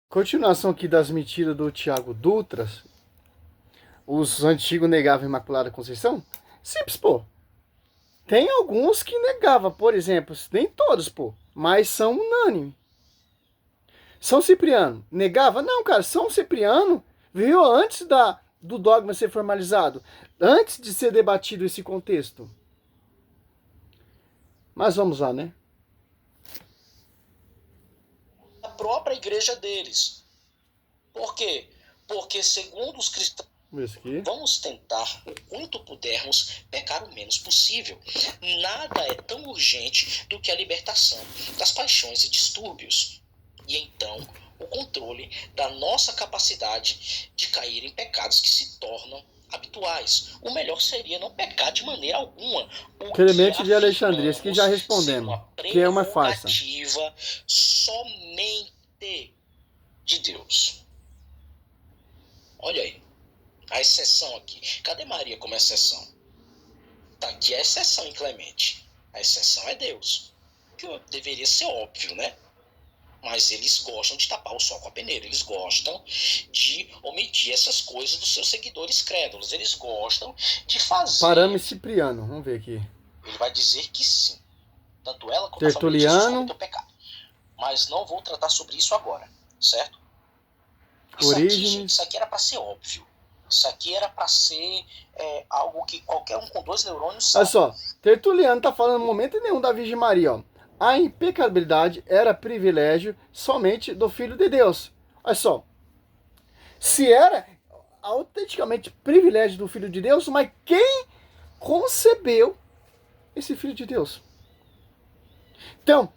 Continuação aqui das mentiras do Tiago Dutras. Os antigos negavam a Imaculada Conceição? Simples, pô. Tem alguns que negavam, por exemplo, nem todos, pô, mas são unânimes. São Cipriano negava? Não, cara, São Cipriano viu antes do dogma ser formalizado, antes de ser debatido esse contexto. Mas vamos lá, né? A própria igreja deles. Por quê? Porque, segundo os cristãos, vamos tentar, o quanto pudermos, pecar o menos possível. Nada é tão urgente do que a libertação das paixões e distúrbios. E então, o controle da nossa capacidade de cair em pecados que se tornam habituais. O melhor seria não pecar de maneira alguma. Clemente de Alexandria, isso que já respondemos, que é uma farsa. Somente de Deus. Olha aí, a exceção aqui. Cadê Maria como exceção? Tá aqui a exceção em Clemente. A exceção é Deus. Que deveria ser óbvio, né? Mas eles gostam de tapar o sol com a peneira. Eles gostam de omitir essas coisas dos seus seguidores crédulos. Eles gostam de fazer... Parame Cipriano, vamos ver aqui. Ele vai dizer que sim. Tanto ela quanto Tertuliano. a família de Jesus cometem pecado. Mas não vou tratar sobre isso agora, certo? Isso aqui era para ser óbvio. Isso aqui era para ser algo que qualquer um com 2 neurônios sabe. Olha só, Tertuliano tá falando em momento nenhum da Virgem Maria, ó. A impecabilidade era privilégio somente do Filho de Deus. Olha só, se era autenticamente privilégio do Filho de Deus, mas quem concebeu esse Filho de Deus? Então,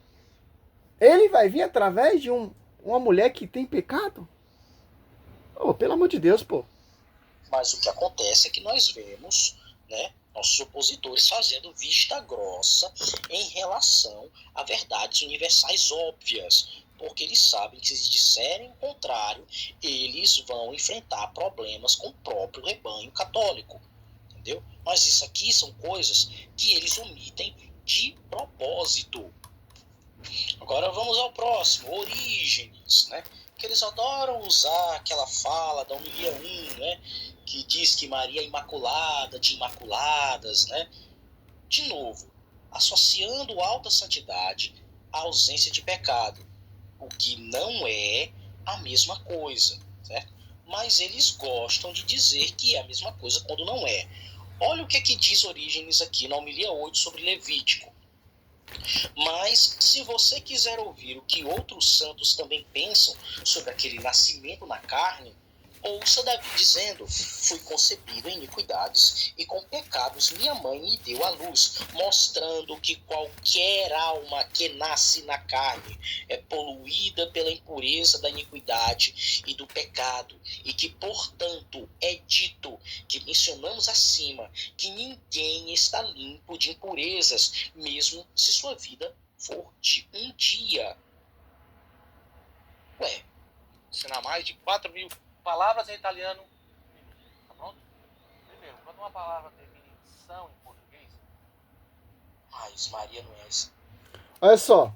ele vai vir através de uma mulher que tem pecado? Oh, pelo amor de Deus, pô. Mas o que acontece é que nós vemos, né, nossos opositores fazendo vista grossa em relação a verdades universais óbvias, porque eles sabem que se disserem o contrário, eles vão enfrentar problemas com o próprio rebanho católico, entendeu? Mas isso aqui são coisas que eles omitem de propósito. Agora vamos ao próximo, Orígenes, né? Que eles adoram usar aquela fala da homilia 1, né? Que diz que Maria é imaculada, de imaculadas, né? De novo, associando alta santidade à ausência de pecado, o que não é a mesma coisa, certo? Mas eles gostam de dizer que é a mesma coisa quando não é. Olha o que é que diz Orígenes aqui na homilia 8 sobre Levítico. Mas, se você quiser ouvir o que outros santos também pensam sobre aquele nascimento na carne, ouça Davi dizendo: fui concebido em iniquidades e com pecados minha mãe me deu à luz, mostrando que qualquer alma que nasce na carne é poluída pela impureza da iniquidade e do pecado, e que, portanto, é dito, que mencionamos acima, que ninguém está limpo de impurezas, mesmo se sua vida for de um dia. Ué, ensinar mais de 4.000 palavras em italiano. Tá pronto? Primeiro, quando uma palavra definição em português. Mas Maria não é isso. Olha só.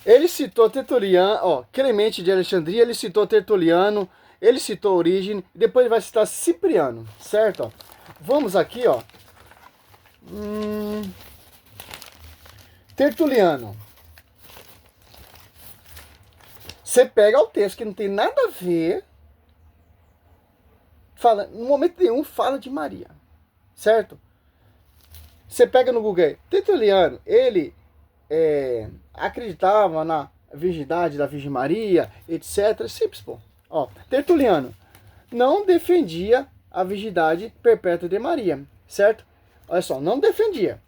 Ele citou Tertuliano, ó, Clemente de Alexandria, ele citou Tertuliano, ele citou Orígenes, e depois ele vai citar Cipriano, certo? Ó, vamos aqui, ó. Tertuliano. Você pega o texto que não tem nada a ver, fala, no momento nenhum fala de Maria, certo? Você pega no Google, Tertuliano, ele acreditava na virgindade da Virgem Maria, etc. Simples, pô. Ó, Tertuliano não defendia a virgindade perpétua de Maria, certo? Olha só, não defendia.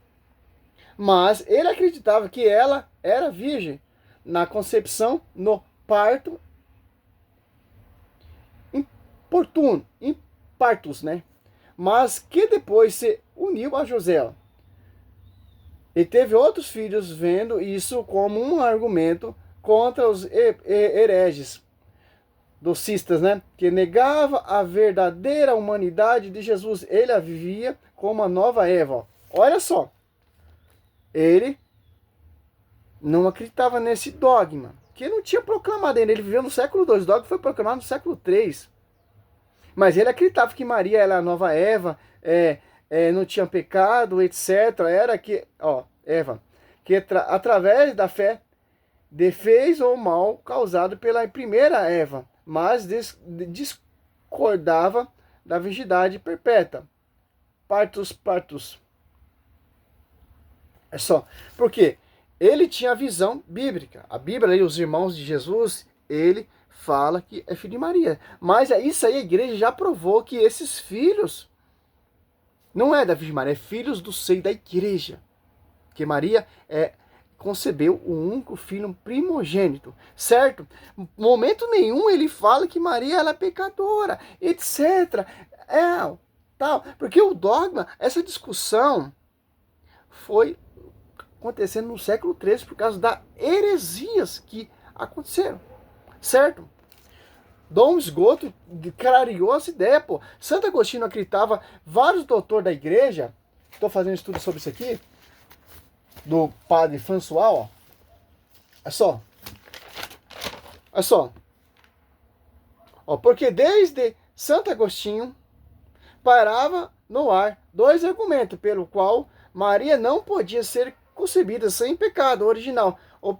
Mas ele acreditava que ela era virgem na concepção, no parto importuno, partus, né? Mas que depois se uniu a José, ó. E teve outros filhos, vendo isso como um argumento contra os hereges docistas, né? Que negava a verdadeira humanidade de Jesus. Ele a vivia como a nova Eva. Ó. Olha só. Ele não acreditava nesse dogma, porque não tinha proclamado ainda. Ele viveu no século II, o dogma foi proclamado no século III. Mas ele acreditava que Maria era a nova Eva, não tinha pecado, etc. Era que, Eva, que através da fé defez o mal causado pela primeira Eva, mas discordava da virgindade perpétua. Partus. É só, porque ele tinha a visão bíblica. A Bíblia e os irmãos de Jesus, ele fala que é filho de Maria. Mas isso aí a igreja já provou que esses filhos não é da Virgem Maria, é filhos do seio da igreja. Que Maria concebeu o único filho primogênito, certo? Momento nenhum ele fala que Maria ela é pecadora, etc. Tal. Porque o dogma, essa discussão foi acontecendo no século XIII por causa das heresias que aconteceram, certo? Dom Scoto clareou essa ideia, pô. Santo Agostinho acreditava, vários doutores da igreja, estou fazendo estudo sobre isso aqui, do padre François, ó. Olha só. Porque desde Santo Agostinho parava no ar 2 argumentos pelo qual Maria não podia ser concebida sem pecado original. O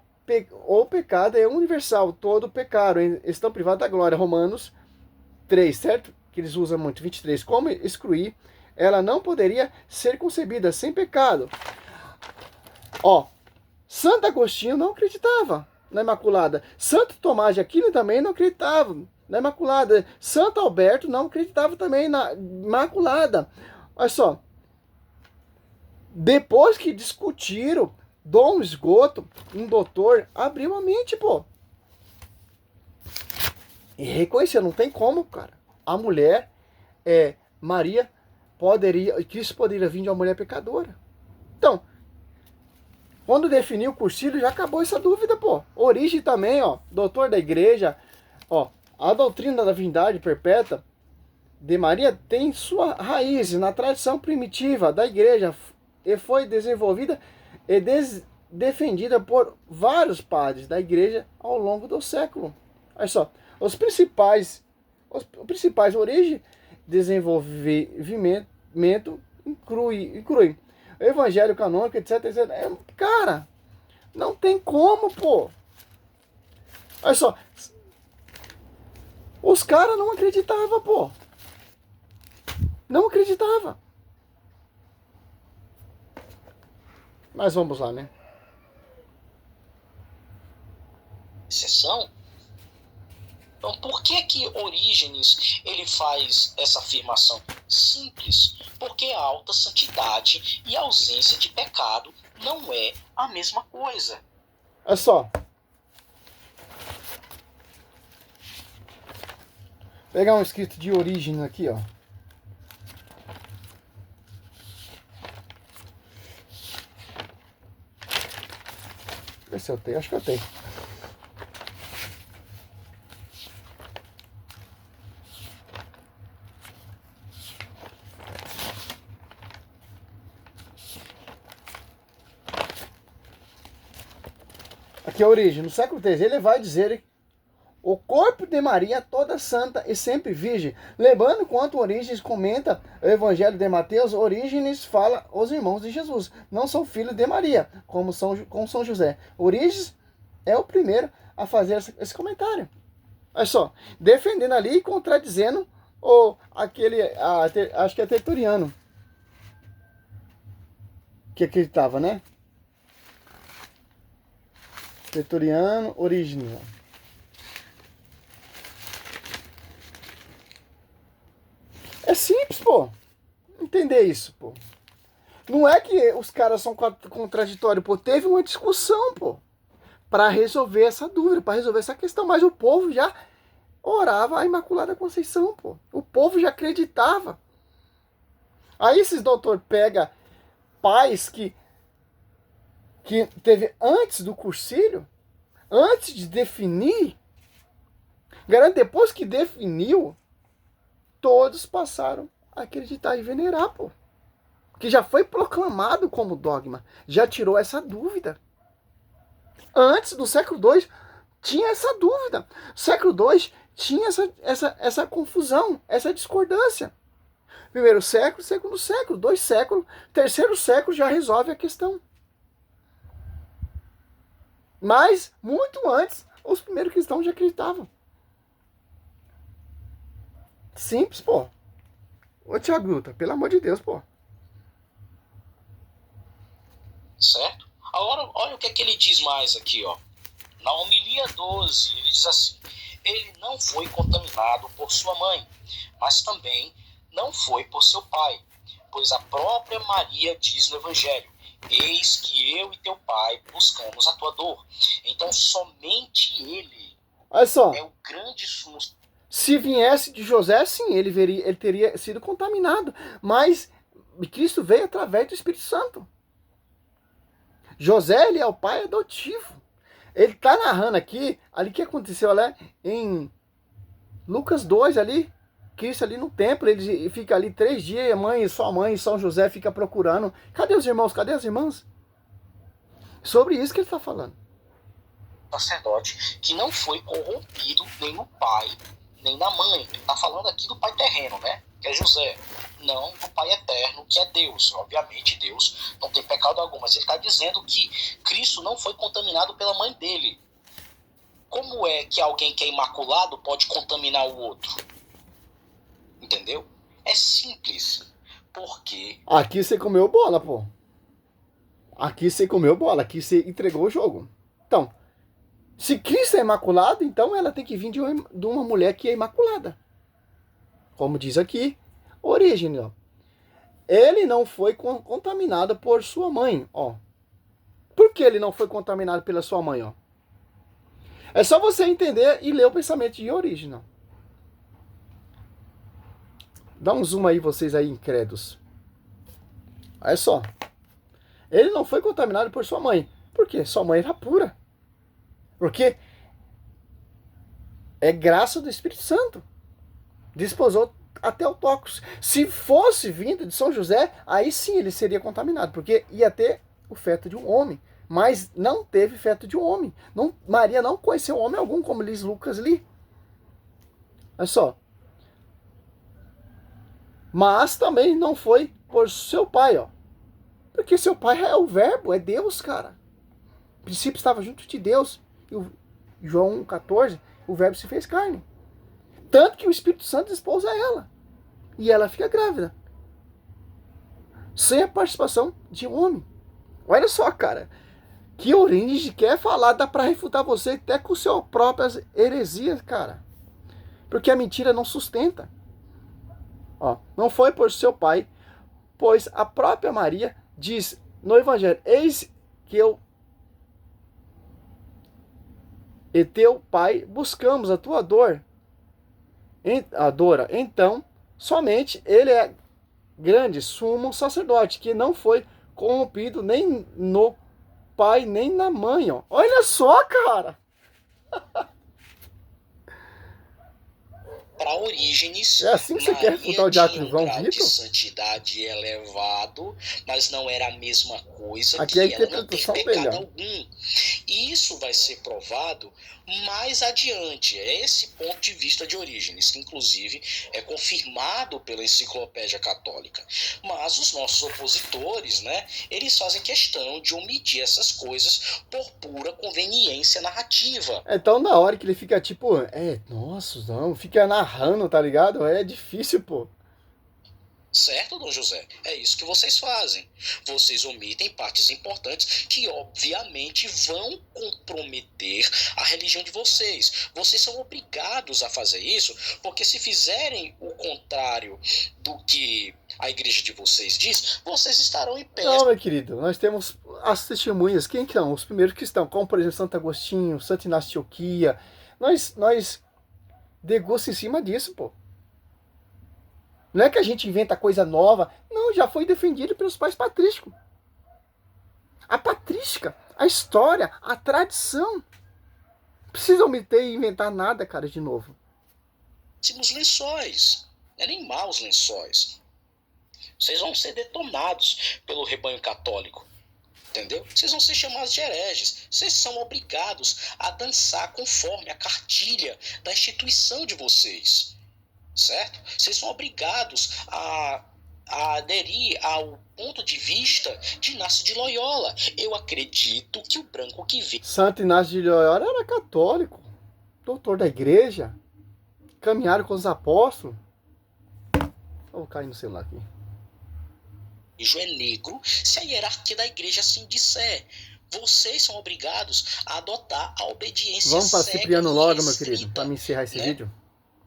pecado é universal, todo pecado estão privados da glória. Romanos 3, certo? Que eles usam muito, 23. Como excluir? Ela não poderia ser concebida sem pecado. Santo Agostinho não acreditava na Imaculada. Santo Tomás de Aquino também não acreditava na Imaculada. Santo Alberto não acreditava também na Imaculada. Olha só. Depois que discutiram, Dom Scoto, um doutor, abriu a mente, pô. E reconheceu, não tem como, cara. A mulher, Maria, Cristo poderia vir de uma mulher pecadora. Então, quando definiu o cursilho, já acabou essa dúvida, pô. Origem também, doutor da igreja, a doutrina da divindade perpétua de Maria tem sua raiz na tradição primitiva da igreja e foi desenvolvida e defendida por vários padres da igreja ao longo do século. Olha só, os principais origens, desenvolvimento inclui o evangelho canônico, etc. Cara, não tem como, pô. Olha só, os caras não acreditavam, pô. Não acreditava. Mas vamos lá, né? Exceção? Então, por que Orígenes ele faz essa afirmação? Simples, porque a alta santidade e a ausência de pecado não é a mesma coisa. Olha só. Vou pegar um escrito de Orígenes aqui, ó. Vê se eu tenho, acho que eu tenho. Aqui é a origem. No século III, ele vai dizer o corpo de Maria é toda santa e sempre virgem. Lembrando quanto Orígenes comenta o Evangelho de Mateus, Orígenes fala os irmãos de Jesus. Não são filhos de Maria, como São José. Orígenes é o primeiro a fazer esse comentário. Olha só, defendendo ali e contradizendo acho que é Tertuliano, que acreditava, né? Tertuliano, Orígenes. É simples, pô. Entender isso, pô. Não é que os caras são contraditórios, pô. Teve uma discussão, pô, para resolver essa dúvida, para resolver essa questão. Mas o povo já orava a Imaculada Conceição, pô. O povo já acreditava. Aí esses doutores pegam pais que teve antes do cursilho, antes de definir, garante depois que definiu, todos passaram a acreditar e venerar, pô. Que já foi proclamado como dogma. Já tirou essa dúvida. Antes do século II, tinha essa dúvida. Século II tinha essa confusão, essa discordância. Primeiro século, segundo século, 2 séculos, terceiro século já resolve a questão. Mas, muito antes, os primeiros cristãos já acreditavam. Simples, pô. Ô, Tiago Gruta, pelo amor de Deus, pô. Certo? Agora, olha o que é que ele diz mais aqui, ó. Na homilia 12, ele diz assim: ele não foi contaminado por sua mãe, mas também não foi por seu pai, pois a própria Maria diz no Evangelho: eis que eu e teu pai buscamos a tua dor. Então somente ele Olha só. é o grande sumo. Se viesse de José, sim, ele teria sido contaminado. Mas Cristo veio através do Espírito Santo. José, ele é o pai adotivo. Ele está narrando aqui, ali que aconteceu lá em Lucas 2 ali, Cristo ali no templo, ele fica ali 3 dias, sua mãe e São José fica procurando. Cadê os irmãos? Cadê as irmãs? Sobre isso que ele está falando. Sacerdote que não foi corrompido nem no pai, nem na mãe. Ele está falando aqui do pai terreno, né? Que é José. Não do pai eterno, que é Deus. Obviamente, Deus não tem pecado algum, mas ele está dizendo que Cristo não foi contaminado pela mãe dele. Como é que alguém que é imaculado pode contaminar o outro? Entendeu? É simples. Porque... Aqui você comeu bola, pô. Aqui você comeu bola. Aqui você entregou o jogo. Então, se Cristo é imaculado, então ela tem que vir de uma mulher que é imaculada. Como diz aqui, origem, ó. Ele não foi contaminado por sua mãe, ó. Por que ele não foi contaminado pela sua mãe, ó? É só você entender e ler o pensamento de origem, ó. Dá um zoom aí, vocês aí, incrédulos. Olha só. Ele não foi contaminado por sua mãe. Por quê? Sua mãe era pura. Porque é graça do Espírito Santo. Desposou até o Tócus. Se fosse vindo de São José, aí sim ele seria contaminado, porque ia ter o feto de um homem. Mas não teve feto de um homem. Não, Maria não conheceu homem algum, como diz Lucas ali. Olha só. Mas também não foi por seu pai, ó. Porque seu pai é o verbo, é Deus, cara. O princípio estava junto de Deus. E o João 14, o verbo se fez carne. Tanto que o Espírito Santo esposa ela. E ela fica grávida. Sem a participação de um homem. Olha só, cara. Que origem quer falar, dá pra refutar você até com suas próprias heresias, cara. Porque a mentira não sustenta. Ó, não foi por seu pai, pois a própria Maria diz no Evangelho: eis que eu e teu pai buscamos a tua dor. Adora. Então, somente ele é grande sumo sacerdote, que não foi corrompido nem no pai, nem na mãe, ó. Olha só, cara. Para Orígenes, É assim que você quer refutar o diácono João grau Vitor? de santidade elevado, mas não era a mesma coisa Aqui que é a ela não ter interpretação pecado dele, ó. algum. E isso vai ser provado mais adiante. É esse ponto de vista de Orígenes, que inclusive é confirmado pela Enciclopédia Católica. Mas os nossos opositores, né, eles fazem questão de omitir essas coisas por pura conveniência narrativa. Então, na hora que ele fica tipo, nossa, não, fica narrando, tá ligado? É difícil, pô. Certo, Dom José? É isso que vocês fazem. Vocês omitem partes importantes que, obviamente, vão comprometer a religião de vocês. Vocês são obrigados a fazer isso, porque se fizerem o contrário do que a igreja de vocês diz, vocês estarão em pé. Não, meu querido, nós temos as testemunhas. Quem que são? Os primeiros cristãos, como por exemplo Santo Agostinho, Santo Inácio de Antioquia. Nós degusta em cima disso, pô. Não é que a gente inventa coisa nova. Não, já foi defendido pelos pais patrísticos. A patrística, a história, a tradição. Não precisa omitir e inventar nada, cara, de novo. Os lençóis. Não é nem maus lençóis. Vocês vão ser detonados pelo rebanho católico. Entendeu? Vocês vão ser chamados de hereges. Vocês são obrigados a dançar conforme a cartilha da instituição de vocês. Certo? Vocês são obrigados a aderir ao ponto de vista de Inácio de Loyola. Eu acredito que o branco que vê... Santo Inácio de Loyola era católico, doutor da igreja, caminharam com os apóstolos. Vou cair no celular aqui. É negro se a hierarquia da igreja assim disser. Vocês são obrigados a adotar a obediência Vamos para cega Cipriano e logo, meu restrita, querido, para me encerrar esse né? vídeo.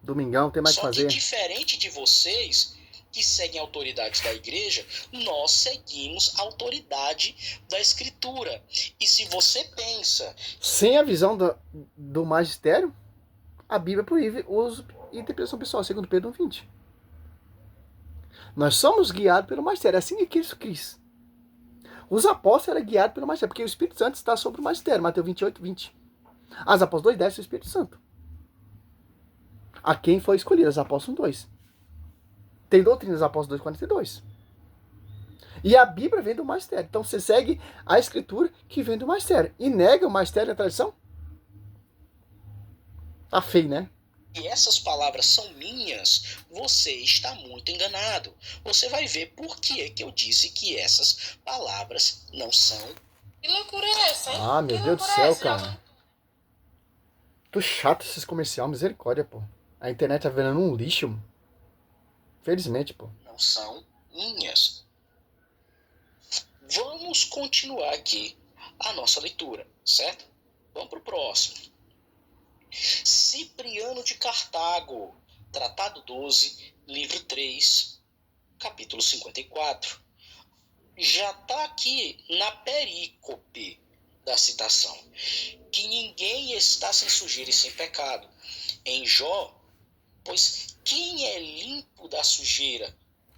Domingão, tem mais o que fazer. Só que diferente de vocês, que seguem autoridades da igreja, nós seguimos a autoridade da escritura. E se você pensa... Sem a visão do magistério, a Bíblia proíbe o uso e interpretação pessoal, segundo Pedro 1,20. Nós somos guiados pelo magistério, é assim que Cristo quis. Os apóstolos eram guiados pelo magistério, porque o Espírito Santo está sobre o magistério, Mateus 28:20. As apóstolos 2 desce o Espírito Santo. A quem foi escolhido? Os apóstolos 2. Tem doutrina dos apóstolos 2:42. E a Bíblia vem do magistério. Então você segue a escritura que vem do magistério. E nega o magistério e a tradição? Tá feio, né? E essas palavras são minhas, você está muito enganado. Você vai ver por que eu disse que essas palavras não são. Que loucura é essa, hein? Ah, meu Deus do céu, cara. Tô chato esses comerciais, misericórdia, pô. A internet tá virando um lixo. Felizmente, pô. Não são minhas. Vamos continuar aqui a nossa leitura, certo? Vamos para o próximo. Cipriano de Cartago, Tratado 12, livro 3, capítulo 54. Já está aqui na perícope da citação, que ninguém está sem sujeira e sem pecado. Em Jó, pois quem é limpo da sujeira?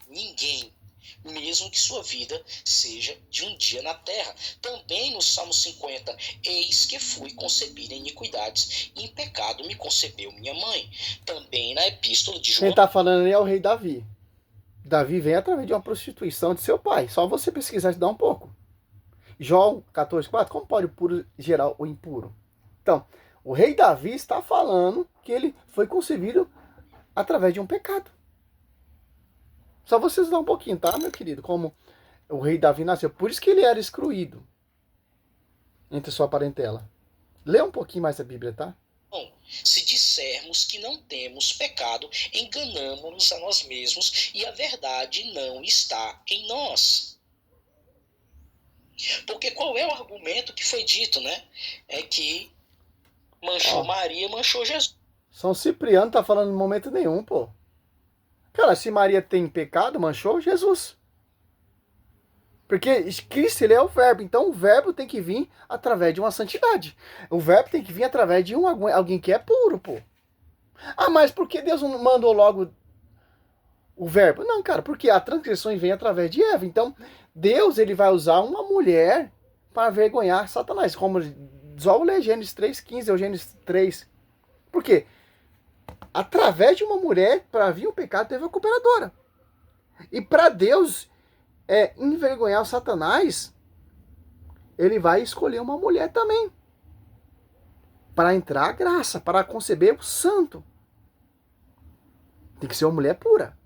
Ninguém, mesmo que sua vida seja de um dia na terra. Também no Salmo 50, eis que fui concebida em iniquidades, e em pecado me concebeu minha mãe. Também na epístola de João... Quem está falando ali é o rei Davi. Davi vem através de uma prostituição de seu pai. Só você pesquisar e estudar um pouco. João 14:4, como pode o puro gerar o impuro? Então, o rei Davi está falando que ele foi concebido através de um pecado. Só você estudar um pouquinho, tá, meu querido? Como o rei Davi nasceu. Por isso que ele era excluído entre sua parentela. Lê um pouquinho mais a Bíblia, tá? Bom, se dissermos que não temos pecado, enganamo-nos a nós mesmos e a verdade não está em nós. Porque qual é o argumento que foi dito, né? É que manchou Maria, manchou Jesus. São Cipriano tá falando em momento nenhum, pô. Cara, se Maria tem pecado, manchou Jesus. Porque Cristo, ele é o verbo. Então o verbo tem que vir através de uma santidade. O verbo tem que vir através de alguém que é puro, pô. Ah, mas por que Deus não mandou logo o verbo? Não, cara, porque a transgressão vem através de Eva. Então Deus, ele vai usar uma mulher para vergonhar Satanás. Como só o Gênesis 3:15 ou Gênesis 3. Por quê? Através de uma mulher, para vir o pecado, teve a cooperadora. E para Deus envergonhar o Satanás, ele vai escolher uma mulher também. Para entrar a graça, para conceber o santo. Tem que ser uma mulher pura.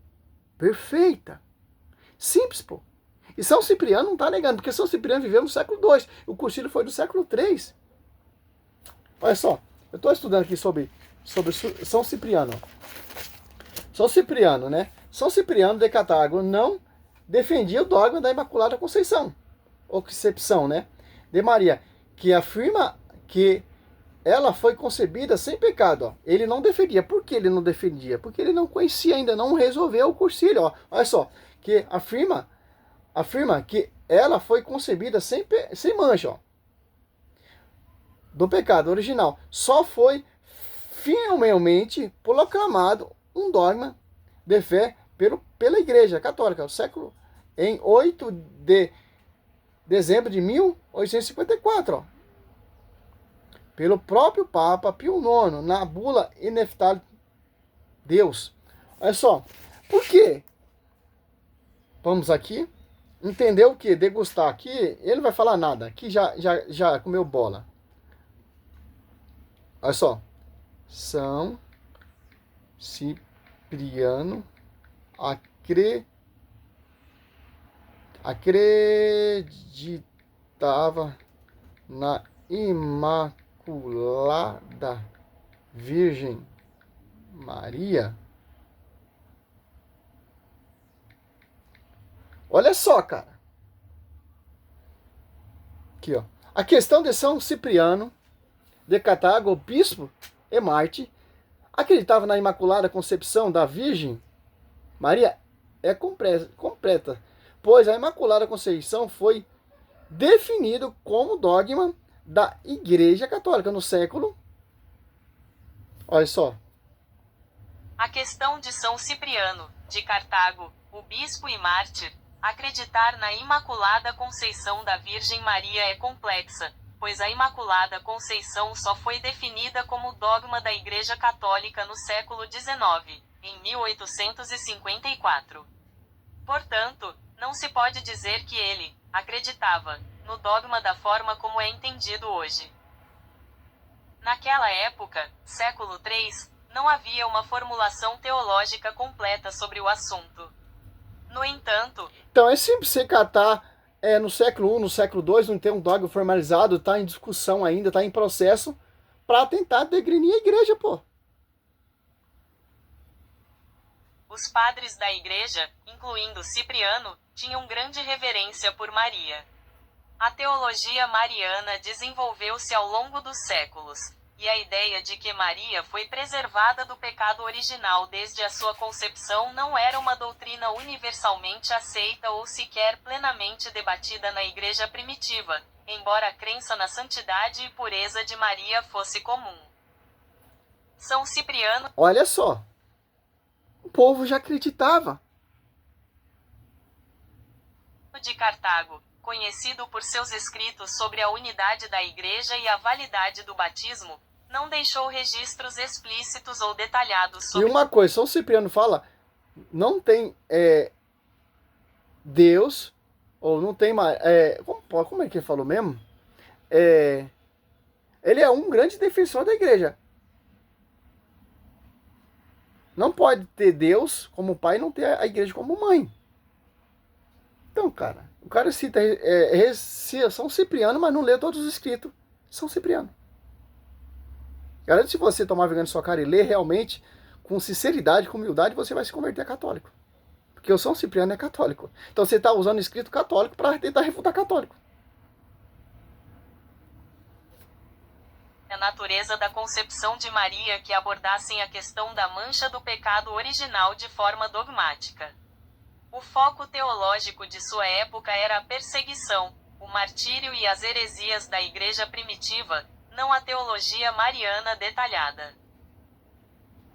Perfeita. Simples, pô. E São Cipriano não está negando, porque São Cipriano viveu no século II. O concílio foi do século III. Olha só, eu estou estudando aqui sobre São Cipriano. São Cipriano, né? São Cipriano de Cartago não defendia o dogma da Imaculada Conceição, ou concepção, né? De Maria, que afirma que ela foi concebida sem pecado. Ó. Ele não defendia. Por que ele não defendia? Porque ele não conhecia ainda, não resolveu o concílio. Ó. Olha só, que afirma que ela foi concebida sem mancha, ó, do pecado original. Só foi finalmente proclamado um dogma de fé pela Igreja Católica, em 8 de dezembro de 1854, ó, pelo próprio Papa Pio IX, na bula Ineftável Deus. Olha só, por quê? Vamos aqui entendeu o que? Degustar aqui, ele não vai falar nada. Aqui já comeu bola. Olha só. São Cipriano acreditava na Imaculada Virgem Maria. Olha só, cara. Aqui, ó. A questão de São Cipriano de Cartago, bispo e Marte, acreditava na Imaculada Concepção da Virgem Maria é completa, pois a Imaculada Conceição foi definido como dogma da Igreja Católica no século. Olha só. A questão de São Cipriano, de Cartago, o bispo e mártir, acreditar na Imaculada Conceição da Virgem Maria é complexa, pois a Imaculada Conceição só foi definida como dogma da Igreja Católica no século XIX, em 1854. Portanto, não se pode dizer que ele acreditava no dogma da forma como é entendido hoje. Naquela época, século III, não havia uma formulação teológica completa sobre o assunto. No entanto... Então é simples você catar no século I, no século II, não tem um dogma formalizado, está em discussão ainda, está em processo, para tentar degrinir a igreja, pô. Os padres da igreja, incluindo Cipriano, tinham grande reverência por Maria. A teologia mariana desenvolveu-se ao longo dos séculos, e a ideia de que Maria foi preservada do pecado original desde a sua concepção não era uma doutrina universalmente aceita ou sequer plenamente debatida na igreja primitiva, embora a crença na santidade e pureza de Maria fosse comum. São Cipriano... Olha só, o povo já acreditava. De Cartago, conhecido por seus escritos sobre a unidade da igreja e a validade do batismo, não deixou registros explícitos ou detalhados sobre... E uma coisa, São Cipriano fala, não tem Deus, ou não tem... como é que ele falou mesmo? Ele é um grande defensor da igreja. Não pode ter Deus como pai e não ter a igreja como mãe. Então, cara, o cara cita São Cipriano, mas não lê todos os escritos. São Cipriano. Garanto que se você tomar vergonha na sua cara e ler realmente, com sinceridade, com humildade, você vai se converter a católico. Porque o São Cipriano é católico. Então você está usando escrito católico para tentar refutar católico. A natureza da concepção de Maria que abordassem a questão da mancha do pecado original de forma dogmática. O foco teológico de sua época era a perseguição, o martírio e as heresias da igreja primitiva, não a teologia mariana detalhada.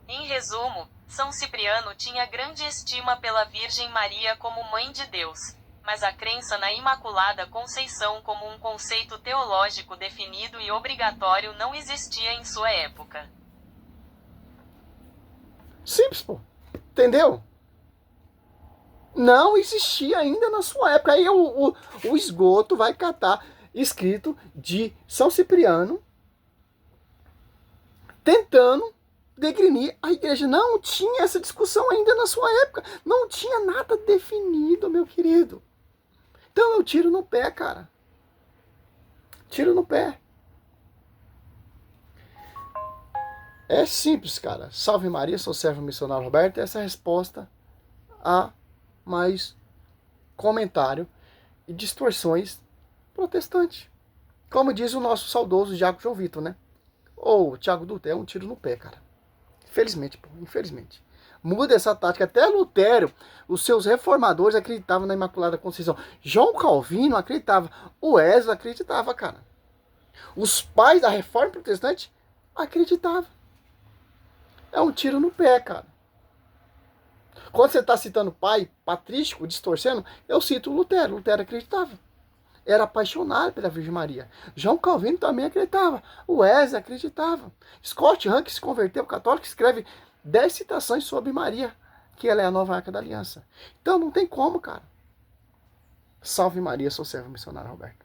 Em resumo, São Cipriano tinha grande estima pela Virgem Maria como Mãe de Deus, mas a crença na Imaculada Conceição como um conceito teológico definido e obrigatório não existia em sua época. Simples, pô. Entendeu? Não existia ainda na sua época. Aí o esgoto vai catar escrito de São Cipriano tentando degrinir a igreja. Não tinha essa discussão ainda na sua época. Não tinha nada definido, meu querido. Então eu tiro no pé, cara. Tiro no pé. É simples, cara. Salve Maria, sou servo missionário Roberto. Essa é a resposta a mais comentário e distorções protestantes. Como diz o nosso saudoso Diácono João Vitor, né? Ou Tiago Dutra, é um tiro no pé, cara. Infelizmente, pô, infelizmente. Muda essa tática. Até Lutero, os seus reformadores acreditavam na Imaculada Conceição. João Calvino acreditava. O Wesley acreditava, cara. Os pais da Reforma Protestante acreditavam. É um tiro no pé, cara. Quando você está citando pai patrístico, distorcendo, eu cito Lutero. Lutero acreditava. Era apaixonado pela Virgem Maria. João Calvino também acreditava. O Wesley acreditava. Scott Hahn, que se converteu católico, escreve 10 citações sobre Maria, que ela é a nova Arca da Aliança. Então não tem como, cara. Salve Maria, sou servo missionário Roberto.